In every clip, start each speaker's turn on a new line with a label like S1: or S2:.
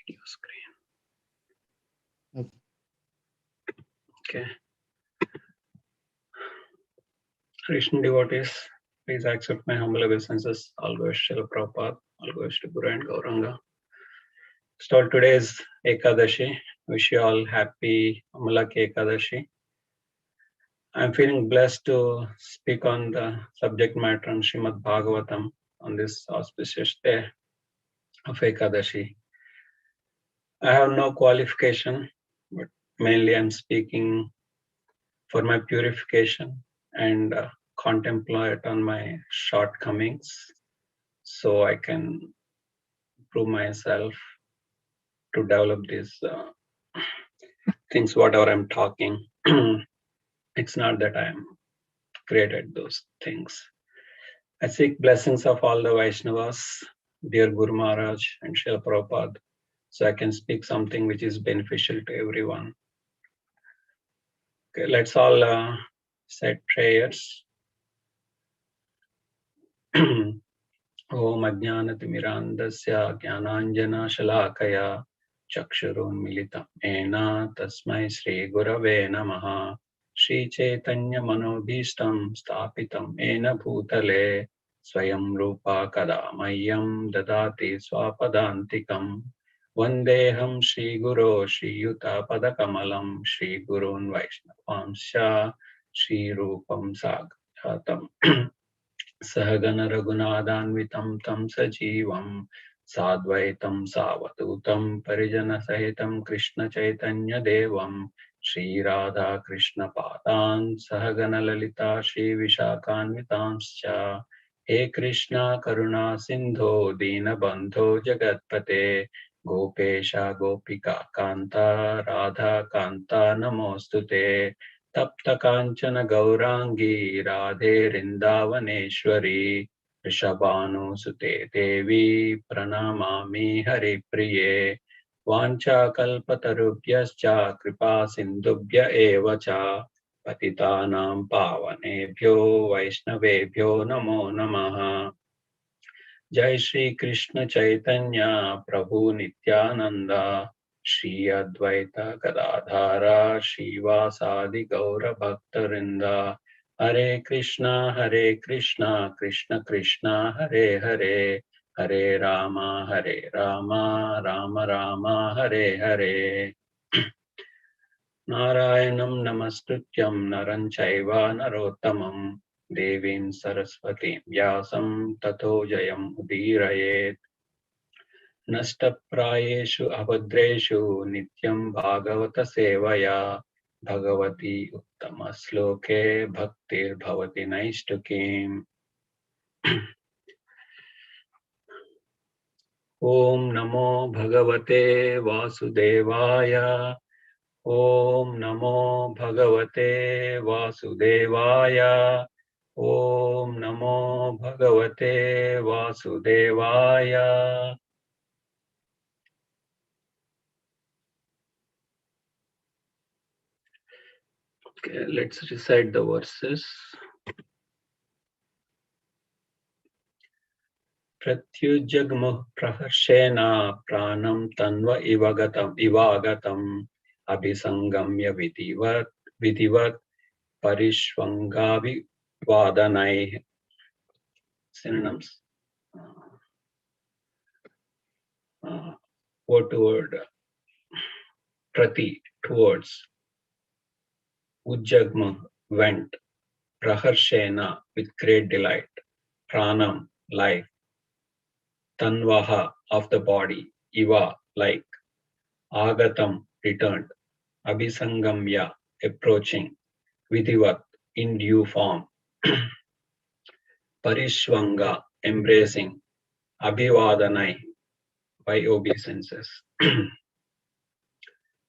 S1: Video screen. Okay. Krishna devotees, please accept my humble obeisances. All goes to Srila Prabhupada, all goes to Guru and Gauranga. So today is Ekadashi. Wish you all happy Amalaki Ekadashi. I'm feeling blessed to speak on the subject matter on Srimad Bhagavatam on this auspicious day of Ekadashi. I have no qualification, but mainly I'm speaking for my purification and contemplate on my shortcomings so I can prove myself to develop these things, whatever I'm talking. It's not that I'm created those things. I seek blessings of all the Vaishnavas, dear Guru Maharaj and Srila Prabhupada, so I can speak something which is beneficial to everyone. Okay, let's all say prayers. Om Ajnanatimirandasya Jnananjana Shalakaya Chakshurun Militam Ena Tasmai Sri Gurave Namaha Shri Chaitanya Manobhishtam Stapitam Ena Bhutale Swayam Rupa Kadamayam Dadati Swapadantikam Vandeham Shri Guru Shri Yuta Padakamalam Shri Gurun Vaishnavamsha Shri Rupam Sagatam Sahagana Raghunathanvitam tam sajivam sadvaitam savadutam parijana sahitam Krishna Chaitanya Devam Shri Radha Krishna Padan Sahagana Lalita Shri Vishakhanvitamscha He Krishna Karuna Sindho Dina Bandho Jagatpate Gopesha Gopika Kanta Radha Kanta Namostute Tapta Kanchana Gaurangi Radhe Rindavaneshwari Rishabhanu Sute Devi Pranamami Hari Priye Vancha Kalpatarubhyascha Kripa Sindubhya Evacha Patitanam Pavanebhyo Vaishnavebhyo Namo Namaha Jai Shri Krishna Chaitanya Prabhu Nityananda Shri Advaita Gadadhara Shivasadi Gaura Bhaktarinda Hare Krishna Krishna Krishna Hare Hare Hare Rama Rama Rama Hare Hare Narayanam Namaskrityam Naranchaiva Narottamam Devim Saraswatim Vyasam Tato Jayam Udirayet Nashtaprayeshu Abhadreshu Nityam Bhagavata Sevaya Bhagavati Uttama Sloke Bhaktir Bhavati Naishtukim. Om Namo Bhagavate Vasudevaya. Om Namo Bhagavate Vasudevaya. Om Namo Bhagavate Vasudevaya. Okay, let's recite the verses. Pratyujagmuh praharshena pranam tanva ivagatam abhisangamya vidivat parishvangavi vadanai. Synonyms. Word to word. Prati, towards. Ujjagma, went. Praharshena, with great delight. Pranam, life. Tanvaha, of the body. Iva, like. Agatam, returned. Abhisangamya, approaching. Vidivat, in due form. Parishvanga, embracing. Abhivadanai, by obeisances.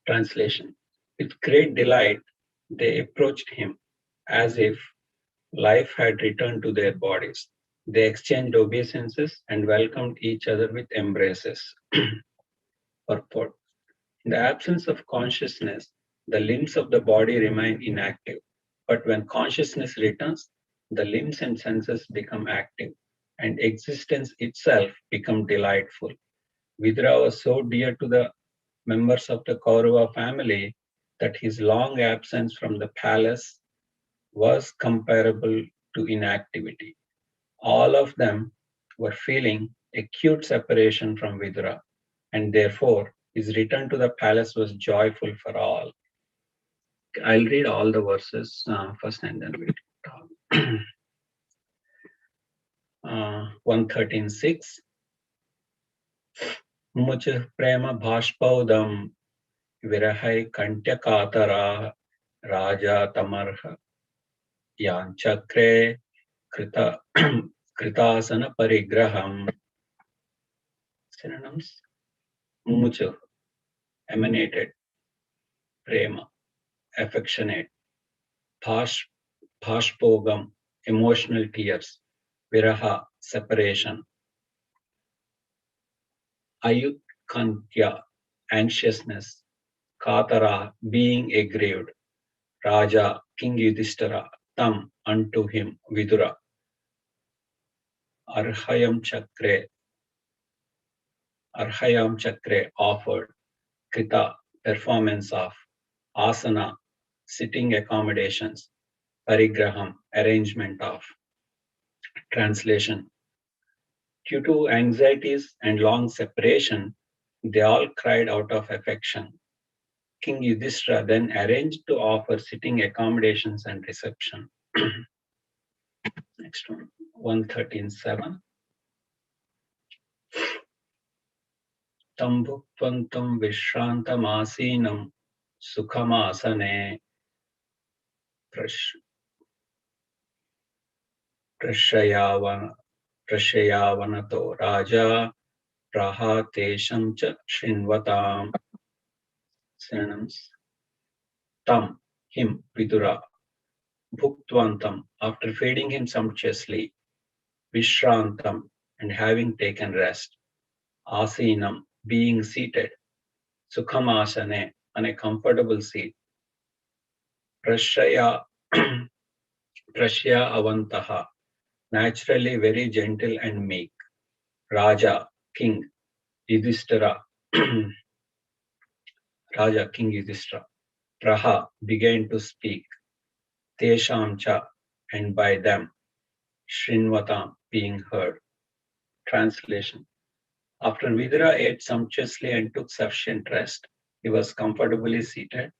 S1: Translation. With great delight, they approached him as if life had returned to their bodies. They exchanged obeisances and welcomed each other with embraces. Purport. In the absence of consciousness, the limbs of the body remain inactive. But when consciousness returns, the limbs and senses become active, and existence itself becomes delightful. Vidura was so dear to the members of the Kaurava family that his long absence from the palace was comparable to inactivity. All of them were feeling acute separation from Vidura, and therefore his return to the palace was joyful for all. I'll read all the verses first and then we'll talk. 113.6 Much prema bhashpaudam virahai kantyakatara raja tamarha yanchakre krita kritasana parigraham. Synonyms: Mumuchu, emanated, prema, affectionate, bhashpogam, emotional tears, viraha, separation, ayutkantya, anxiousness, katara, being aggrieved, raja, King Yudhishthira, tam, unto him, Vidura, arhayam chakre, offered, krita, performance of, asana, sitting accommodations, parigraham, arrangement of. Translation: due to anxieties and long separation, they all cried out of affection. King Yudhishthira then arranged to offer sitting accommodations and reception. Next one, 113.7. Tam bhukvantam vishrantam sukhamasane prashayavanato raja prahatesham cha shinvatam. Synonyms: tam, him, Vidura, bhuktvantam, after feeding him sumptuously, vishrantam, and having taken rest, asinam, being seated, sukhamasane, on a comfortable seat, prashya avantaha, naturally very gentle and meek, raja, king, Yudhishthira, raja, king Yudhishthira, praha, began to speak, tesham cha, and by them, shrinvatam, being heard. Translation: after Vidura ate sumptuously and took sufficient rest, he was comfortably seated.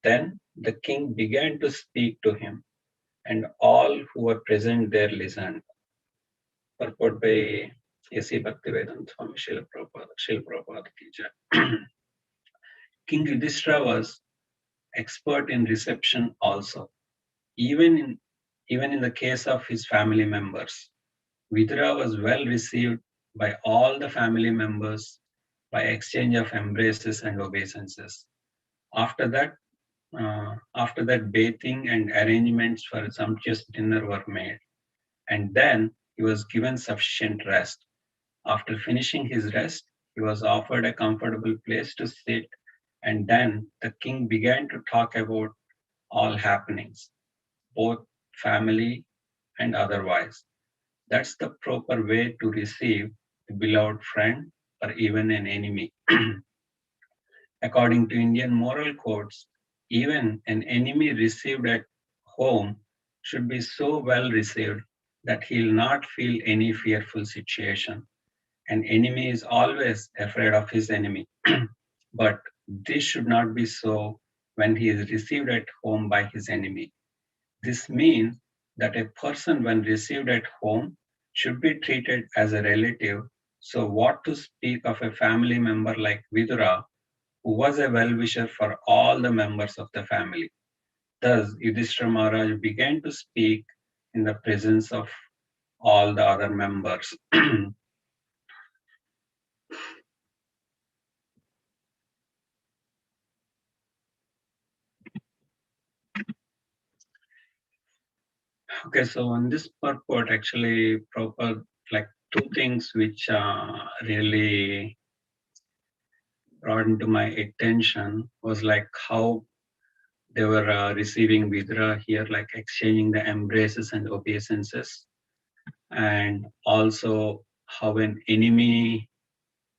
S1: Then the king began to speak to him, and all who were present there listened. Purport by A.C. Bhaktivedanta Swami Srila Prabhupada ki jai. King Yudhishthira was expert in reception also, even in the case of his family members. Vidura was well received by all the family members by exchange of embraces and obeisances. After that, bathing and arrangements for a sumptuous dinner were made, and then he was given sufficient rest. After finishing his rest, he was offered a comfortable place to sit, and then the king began to talk about all happenings, both family and otherwise. That's the proper way to receive a beloved friend or even an enemy. According to Indian moral codes, even an enemy received at home should be so well received that he'll not feel any fearful situation. An enemy is always afraid of his enemy. But this should not be so when he is received at home by his enemy. This means that a person, when received at home, should be treated as a relative. So what to speak of a family member like Vidura, who was a well-wisher for all the members of the family. Thus, Yudhishthira Maharaj began to speak in the presence of all the other members. Okay, so on this purport, actually, proper like two things which really brought into my attention was like how they were receiving Vidura here, like exchanging the embraces and obeisances, and also how an enemy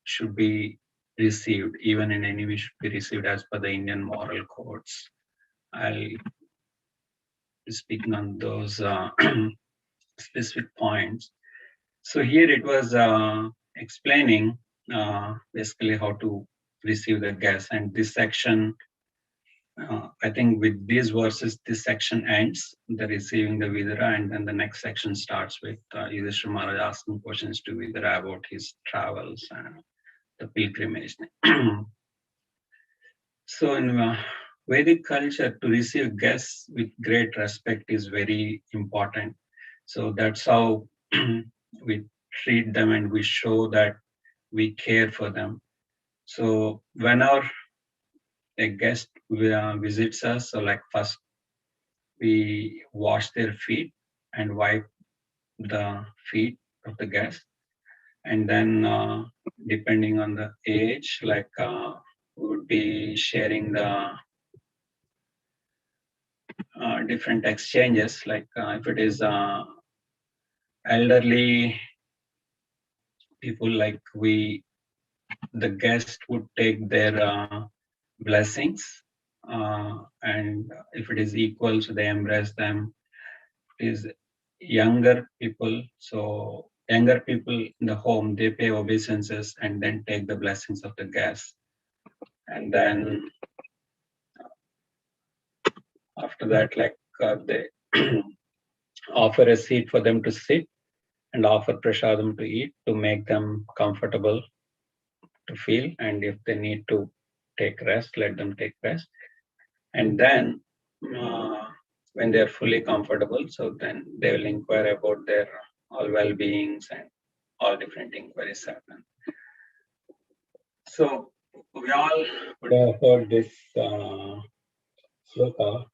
S1: should be received, even in any way should be received as per the Indian moral codes. I'll be speaking on those specific points. So here it was explaining basically how to receive the guest, and this section, I think with these verses, this section ends, the receiving the Vidura, and then the next section starts with Yudhishthira Maharaj asking questions to Vidura about his travels and the pilgrimage. So in Vedic culture, to receive guests with great respect is very important. So that's how we treat them, and we show that we care for them. So whenever a guest visits us, so like first we wash their feet and wipe the feet of the guest, and then depending on the age, like we would be sharing the different exchanges. Like if it is elderly people, like the guest would take their blessings, and if it is equal, so they embrace them. It is younger people, so younger people in the home, they pay obeisances and then take the blessings of the guest. And then after that, like they offer a seat for them to sit and offer prasadam to eat to make them comfortable to feel. And if they need to take rest, let them take rest. And then when they're fully comfortable, so then they will inquire about their all well-beings, and all different inquiries happen. So we all would have heard this sloka,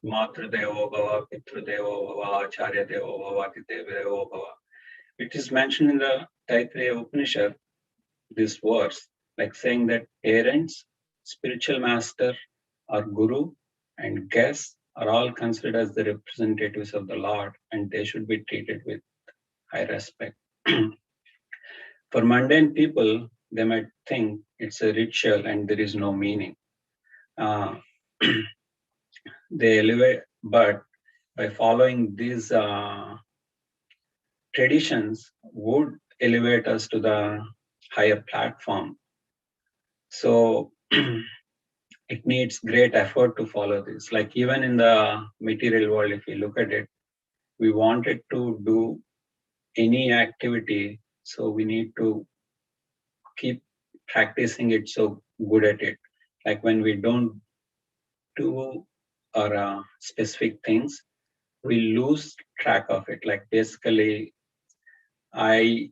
S1: Matra Devo Bhava, Pitru Devo Bhava, Acharya Devo Bhava, Atideva Devo Bhava. It is mentioned in the Taittiriya Upanishad, this verse, like saying that parents, spiritual master, or guru, and guests are all considered as the representatives of the Lord, and they should be treated with high respect. For mundane people, they might think it's a ritual and there is no meaning. They elevate, but by following these traditions would elevate us to the higher platform. So it needs great effort to follow this. Like even in the material world, if you look at it, we wanted to do any activity, so we need to keep practicing it so good at it. Like when we don't do our specific things, we lose track of it. Like basically, I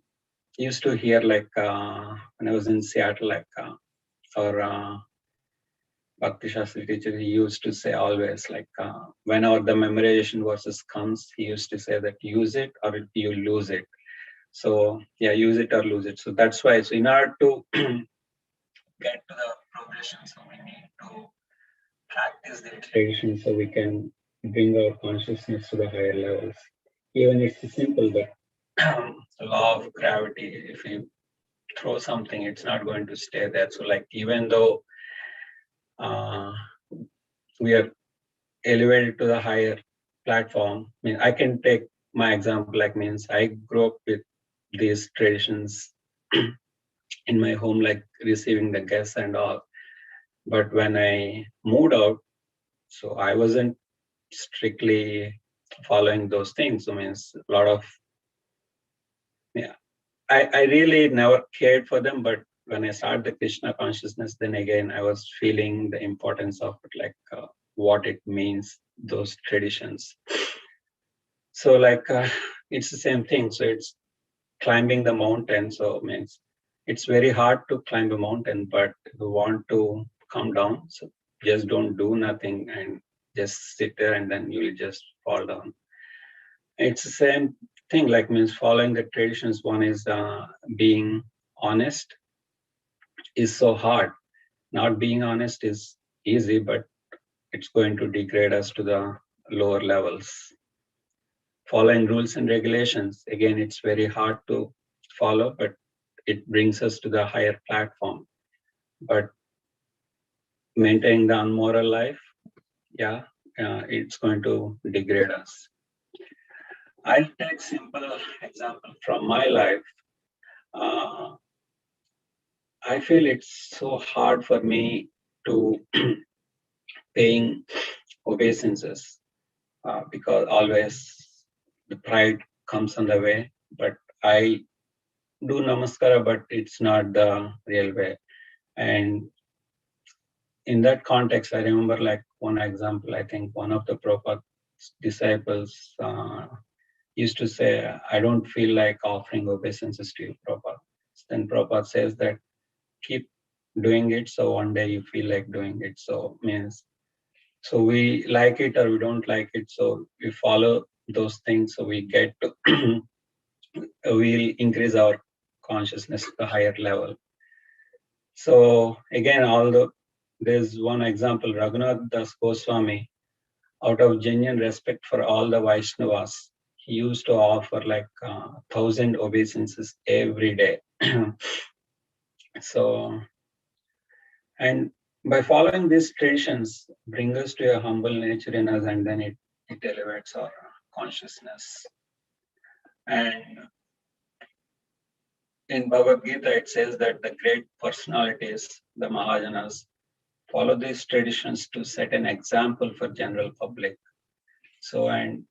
S1: used to hear like when I was in Seattle, like our Bhakti Shastri teacher, he used to say always, like whenever the memorization verses comes, he used to say that use it or you lose it. So yeah, use it or lose it. So that's why. So in order to get to the progression, so we need to practice the tradition so we can bring our consciousness to the higher levels. Even it's simple, but the law of gravity, if you throw something, it's not going to stay there. So like even though we are elevated to the higher platform, I mean, I can take my example, like means I grew up with these traditions in my home, like receiving the guests and all. But when I moved out, so I wasn't strictly following those things. So means a lot of, yeah, I really never cared for them. But when I started the Krishna consciousness, then again, I was feeling the importance of it, like what it means, those traditions. So like, it's the same thing. So it's climbing the mountain. So it means it's very hard to climb a mountain, but if you want to come down, so just don't do nothing and just sit there, and then you will just fall down. It's the same thing, like means following the traditions. One is being honest is so hard. Not being honest is easy, but it's going to degrade us to the lower levels. Following rules and regulations, again, it's very hard to follow, but it brings us to the higher platform. But maintaining the unmoral life, yeah, it's going to degrade us. I'll take simple example from my life. I feel it's so hard for me to paying obeisances because always the pride comes on the way. But I do namaskara, but it's not the real way. And in that context, I remember like one example. I think one of the Prabhupada's disciples used to say, "I don't feel like offering obeisances to you, Prabhupada." Then Prabhupada says that keep doing it, so one day you feel like doing it. So means, so we like it or we don't like it, so we follow those things, so we get to we'll increase our consciousness to a higher level. So again, although there's one example, Raghunath Das Goswami, out of genuine respect for all the Vaishnavas, he used to offer like 1,000 obeisances every day. So, and by following these traditions, bring us to a humble nature in us, and then it elevates our consciousness. And in Bhagavad Gita, it says that the great personalities, the Mahajanas, follow these traditions to set an example for general public. So, and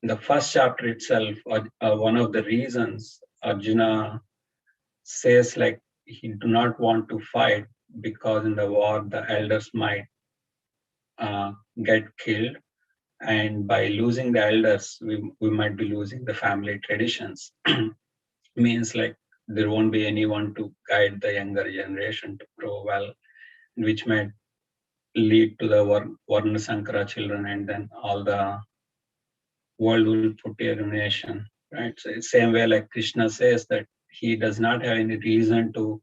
S1: the first chapter itself, one of the reasons Arjuna says like he do not want to fight because in the war the elders might get killed, and by losing the elders we might be losing the family traditions. Means like there won't be anyone to guide the younger generation to grow well, which might lead to the Varna Sankara children, and then all the world will put a ruination, right? So it's same way like Krishna says that he does not have any reason to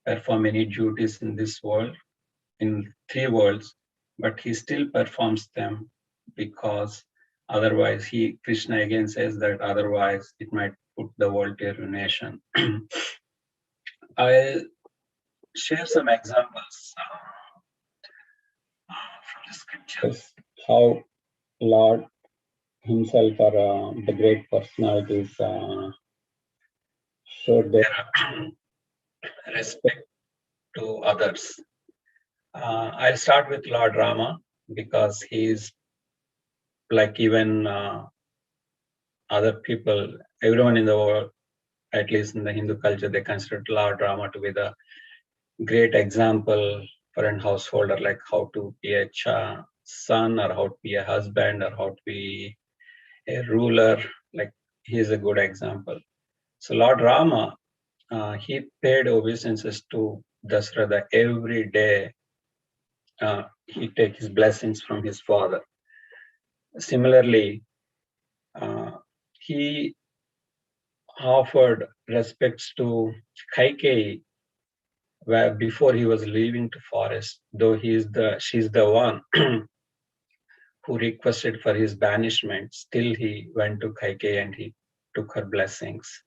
S1: perform any duties in this world, in 3 worlds, but he still performs them because otherwise Krishna again says that otherwise it might put the world to ruination. I'll share some examples from the scriptures, how Lord himself or the great personalities showed their respect to others. I'll start with Lord Rama because he's like even other people, everyone in the world, at least in the Hindu culture, they consider Lord Rama to be the great example for an householder, like how to be a son or how to be a husband or how to be a ruler. Like he's a good example. So Lord Rama, he paid obeisances to Dasratha every day. He take his blessings from his father. Similarly, he offered respects to Kaikeyi, where before he was leaving to forest, though she's the one who requested for his banishment, still he went to Kaikeyi and he took her blessings.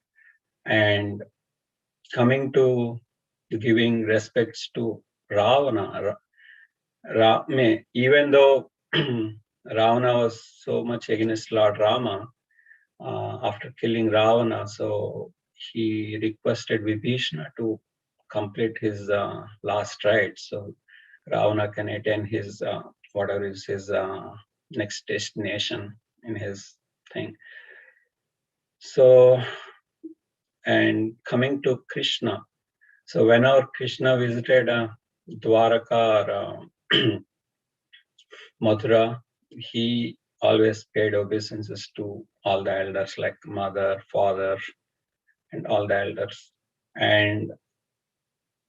S1: And coming to giving respects to Ravana, even though Ravana was so much against Lord Rama, after killing Ravana, so he requested Vibhishana to complete his last rites, so Ravana can attain his whatever is his next destination in his thing. So, and coming to Krishna, so whenever Krishna visited Dwaraka or Mathura, he always paid obeisances to all the elders like mother, father, and all the elders. And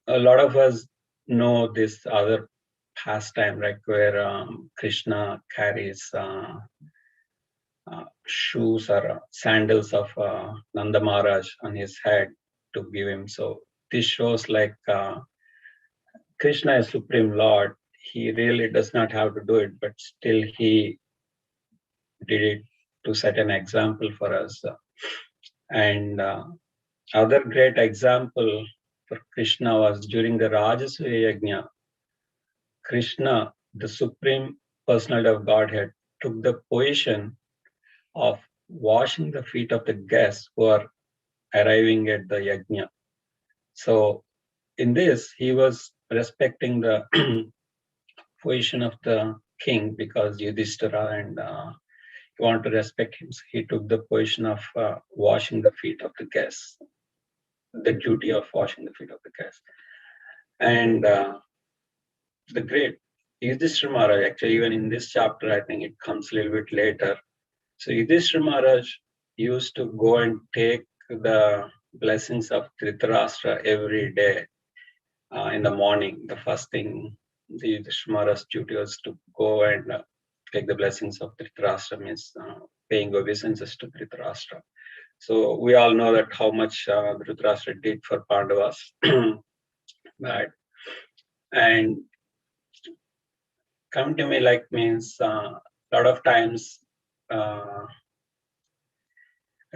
S1: a lot of us know this other pastime, like where Krishna carries shoes or sandals of Nanda Maharaj on his head to give him. So this shows like Krishna is Supreme Lord. He really does not have to do it, but still he did it to set an example for us. And Other great example for Krishna was during the Rajasuya Yajna. Krishna, the Supreme Personality of Godhead, took the position of washing the feet of the guests who are arriving at the Yajna. So in this, he was respecting the position of the king because Yudhishthira and he wanted to respect him. So he took the position of washing the feet of the guests, the duty of washing the feet of the guests. And the great Yudhishthira Maharaj, actually, even in this chapter, I think it comes a little bit later. So Yudhishthira Maharaj used to go and take the blessings of Dhritarashtra every day in the morning. The first thing the Yudhishthira Maharaj's duty was to go and take the blessings of Dhritarashtra, means paying obeisances to Dhritarashtra. So we all know that how much Dhritarashtra did for Pandavas. But, and come to me like means a lot of times I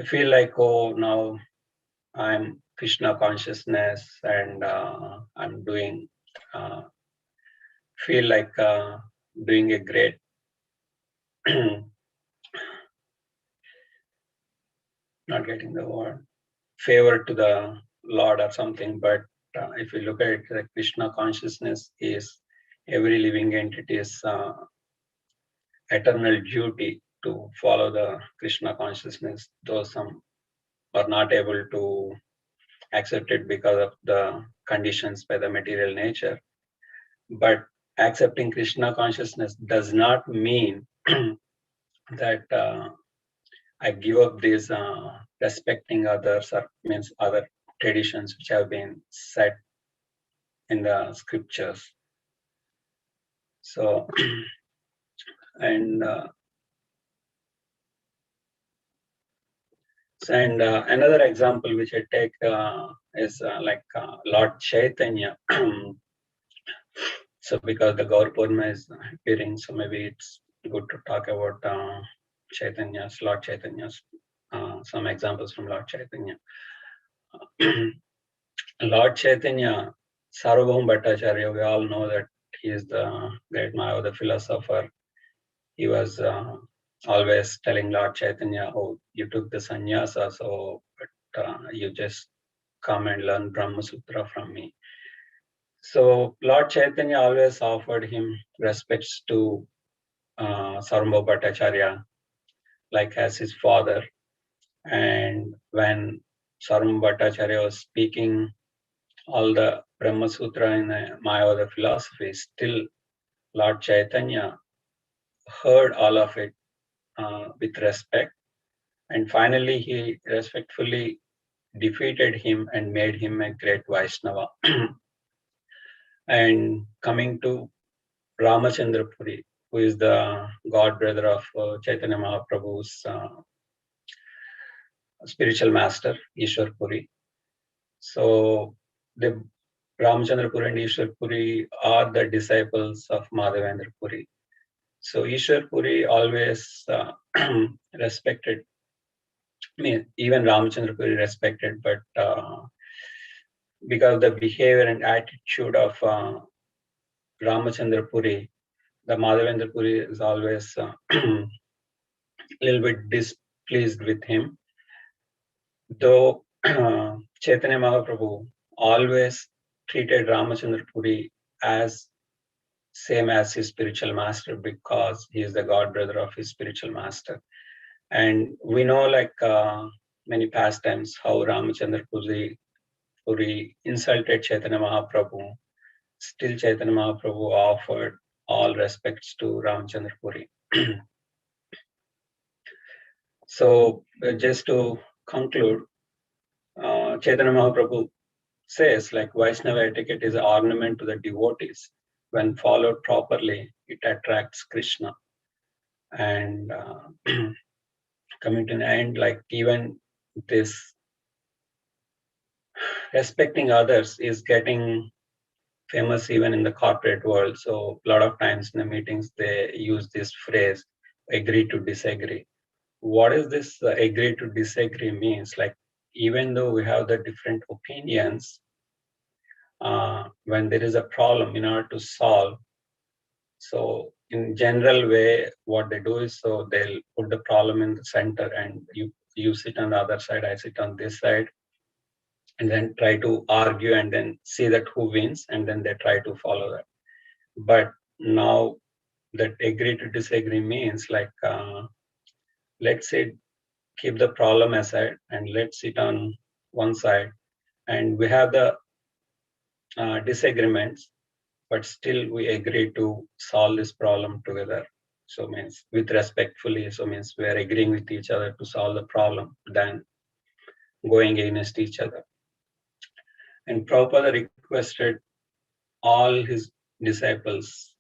S1: feel like, oh, now I'm Krishna consciousness and I'm doing, feel like doing a great not getting the word, favor to the Lord or something. But if you look at it, the Krishna consciousness is every living entity's eternal duty to follow the Krishna consciousness, though some are not able to accept it because of the conditions by the material nature. But accepting Krishna consciousness does not mean that I give up these respecting others, or means other traditions which have been set in the scriptures. So, and another example which I take is like Lord Chaitanya. So because the Gaur Purnima is appearing, so maybe it's good to talk about Chaitanya's, Lord Chaitanya's, some examples from Lord Chaitanya. Lord Chaitanya, Sarvabhauma Bhattacharya, we all know that he is the great Mayavada philosopher. He was always telling Lord Chaitanya, oh, you took the sannyasa, so but you just come and learn Brahma Sutra from me. So Lord Chaitanya always offered him respects to Sarvabhauma Bhattacharya, like as his father. And when Sarvabhauma Bhattacharya was speaking all the Brahma Sutra in the Mayavada philosophy, still Lord Chaitanya heard all of it with respect. And finally, he respectfully defeated him and made him a great Vaishnava. And coming to Ramachandra Puri, who is the god brother of Chaitanya Mahaprabhu's spiritual master, Ishwar Puri. So the Ramachandra Puri and Ishwar Puri are the disciples of Madhavendra Puri. So Ishwar Puri always respected, I mean, even Ramachandra Puri respected, but because of the behavior and attitude of Ramachandra Puri, the Madhavendra Puri is always a little bit displeased with him. Though Chaitanya Mahaprabhu always treated Ramachandra Puri as same as his spiritual master because he is the god brother of his spiritual master. And we know like many pastimes how Ramachandra Puri insulted Chaitanya Mahaprabhu. Still Chaitanya Mahaprabhu offered all respects to Ramachandra Puri. So just to conclude, Chaitanya Mahaprabhu says like Vaishnava etiquette is an ornament to the devotees. When followed properly, it attracts Krishna. And coming to an end, like even this respecting others is getting famous even in the corporate world. So a lot of times in the meetings, they use this phrase, agree to disagree. What is this agree to disagree means? Like even though we have the different opinions, when there is a problem in order to solve, so in general way, what they do is, so they'll put the problem in the center and you sit on the other side, I sit on this side, and then try to argue and then see that who wins, and then they try to follow that. But now that agree to disagree means like, let's say, keep the problem aside and let's sit on one side, and we have the disagreements, but still we agree to solve this problem together. So means with respectfully, so means we are agreeing with each other to solve the problem than going against each other. And Prabhupada requested all his disciples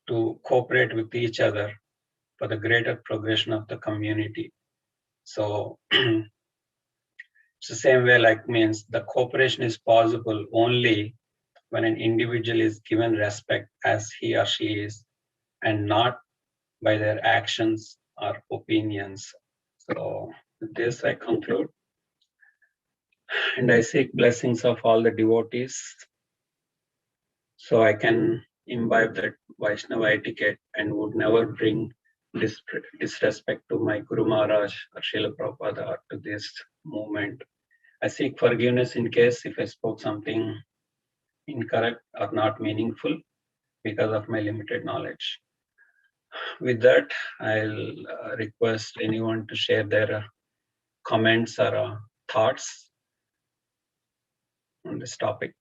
S1: to cooperate with each other for the greater progression of the community. So it's the same way, like means the cooperation is possible only when an individual is given respect as he or she is, and not by their actions or opinions. So with this I conclude, and I seek blessings of all the devotees so I can imbibe that Vaishnava etiquette and would never bring disrespect to my Guru Maharaj or Srila Prabhupada or to this movement. I seek forgiveness in case if I spoke something incorrect or not meaningful because of my limited knowledge. With that, I'll request anyone to share their comments or thoughts on this topic.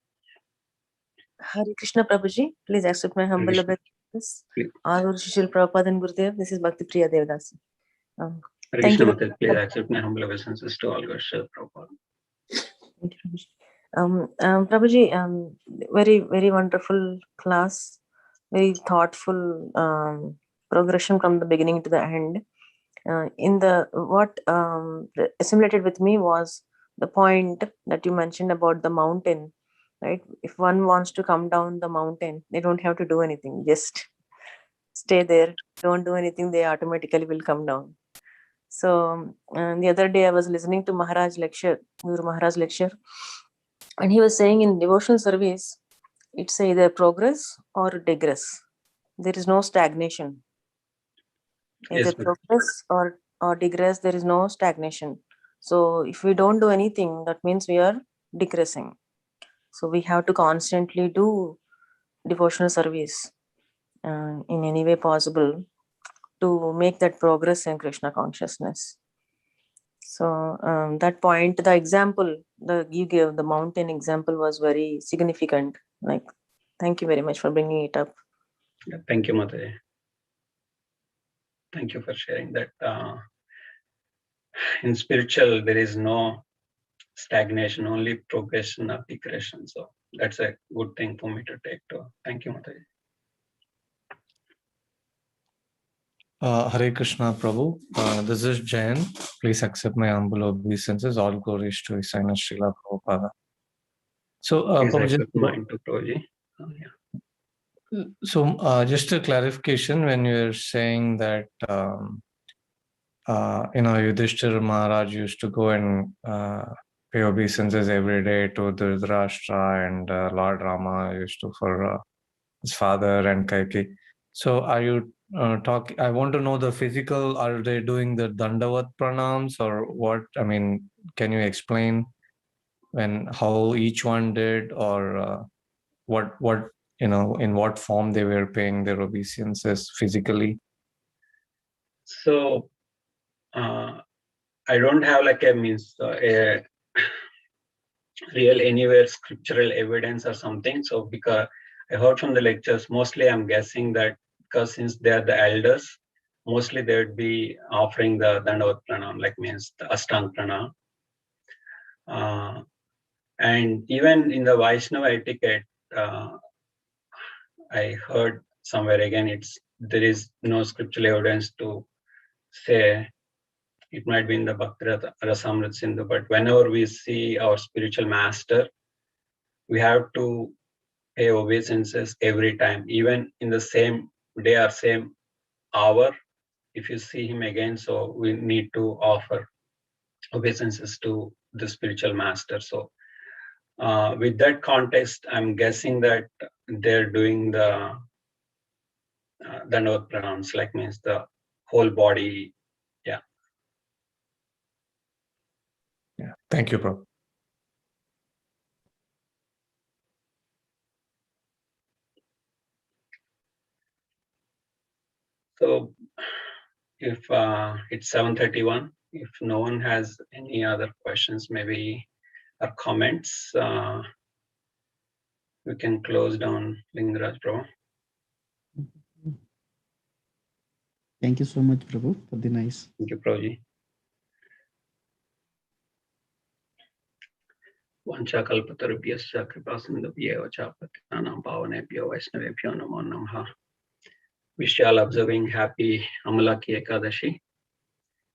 S2: Hare Krishna Prabhuji, please accept my humble obeisances. All Shishil Prabhupada and Gurudev, this is Bhakti Priya Devdasi.
S1: Thank you. Please accept my humble obeisances to all Shishil Prabhupada.
S2: Thank you, Prabhuji. Prabhuji, very, very wonderful class, very thoughtful progression from the beginning to the end. What assimilated with me was the point that you mentioned about the mountain, right? If one wants to come down the mountain, they don't have to do anything, just stay there, don't do anything, they automatically will come down. So the other day I was listening to Guru Maharaj lecture, and he was saying in devotional service, it's either progress or digress. There is no stagnation. Either progress or digress, there is no stagnation. So if we don't do anything, that means we are digressing. So we have to constantly do devotional service in any way possible to make that progress in Krishna consciousness. So that point, the example you gave, the mountain example, was very significant. Like, thank you very much for bringing it up.
S1: Thank you, Mataji. Thank you for sharing that. In spiritual, there is no stagnation, only progression or digression. So that's a good thing for me to take to. Thank you, Mataji.
S3: Hare Krishna Prabhu. This is Jayan. Please accept my humble obeisances. All glories to His Highness Srila Prabhupada. So,
S1: Prabhuji.
S3: So, just a clarification, when you're saying that Yudhishthira Maharaj used to go and pay obeisances every day to Dhritarashtra, and Lord Rama used to for his father and Kaikeyi. So, are you I want to know the physical. Are they doing the Dandavat pranams or what? I mean, can you explain how each one did, or what in what form they were paying their obeisances physically?
S1: So I don't have like a real anywhere scriptural evidence or something. So because I heard from the lectures, mostly I'm guessing that because since they are the elders, mostly they would be offering the Dandavat Pranam, like means the Ashtang Pranam. And even in the Vaishnava etiquette, I heard somewhere again, there is no scriptural evidence to say. It might be in the Bhakti Rasamrita Sindhu, but whenever we see our spiritual master, we have to pay obeisances every time, even in the same day or same hour. If you see him again, so we need to offer obeisances to the spiritual master. So with that context, I'm guessing that they're doing the Dandavat pranams, like means the whole body. Yeah.
S3: Yeah. Thank you, Prabhu.
S1: So if it's 7:31, if no one has any other questions, maybe or comments, we can close down Lingaraj Prabhu.
S4: Thank you so much, Prabhu, for the nice.
S1: Thank you, Prabhuji. Vanchakalpatarubhyasya kripasindhabhyev cha patitanam pavanebhyo vaishnavebhyo namo namaha. Wish you all observing happy Amalaki Ekadashi.